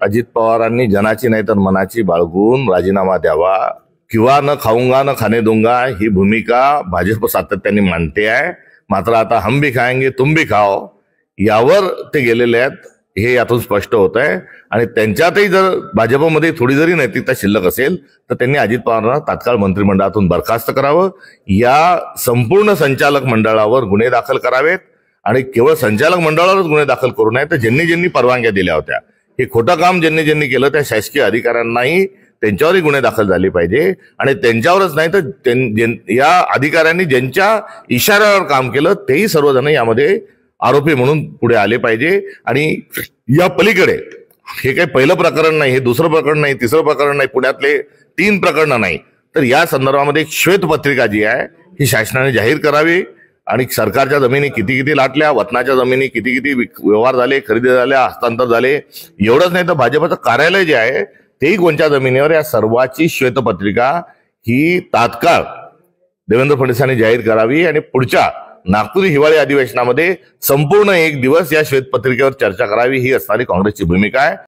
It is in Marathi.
अजित पवारांनी जनाची नाही तर मनाची बाळगून राजीनामा द्यावा किंवा न खाऊंगा न खाने दूंगा ही भूमिका भाजप सातत्याने मांडते आहे। मात्र आता हम भी खाएंगे तुम भी खाओ यावर ते गेलेले आहेत हे यातून स्पष्ट होत आहे। आणि त्यांच्यातही जर भाजपमध्ये थोडी जरी नैतिकता शिल्लक असेल तर त्यांनी अजित पवारांना तात्काळ मंत्रिमंडळातून बरखास्त करावं, या संपूर्ण संचालक मंडळावर गुन्हे दाखल करावेत आणि केवळ संचालक मंडळावरच गुन्हे दाखल करू नये तर ज्यांनी परवानग्या दिल्या होत्या हे खोटं काम ज्यांनी केलं त्या शासकीय अधिकाऱ्यांनाही त्यांच्यावरही गुन्हे दाखल झाले पाहिजे। आणि त्यांच्यावरच नाही तर या अधिकाऱ्यांनी ज्यांच्या इशाऱ्यावर काम केलं तेही सर्वजण यामध्ये आरोपी म्हणून पुढे आले पाहिजे। आणि या पलीकडे हे काही पहिलं प्रकरण नाही, हे दुसरं प्रकरण नाही, तिसरं प्रकरण नाही, पुण्यातले 3 प्रकरणं नाही, तर या संदर्भामध्ये एक श्वेतपत्रिका जी आहे ही शासनाने जाहीर करावी। आणि सरकारच्या जमिनी किती लाटल्या, वतनाच्या जमिनी किती व्यवहार झाले, खरेदी झाल्या, हस्तांतर झाले, एवढंच नाही तर भाजपचं कार्यालय जे आहे तेही कोणत्या जमिनीवर, या सर्वाची श्वेतपत्रिका ही तात्काळ देवेंद्र फडणवीसांनी जाहीर करावी। आणि पुढच्या नागपूर हिवाळी अधिवेशनामध्ये संपूर्ण 1 दिवस या श्वेतपत्रिकेवर चर्चा करावी ही असणारी काँग्रेसची भूमिका आहे।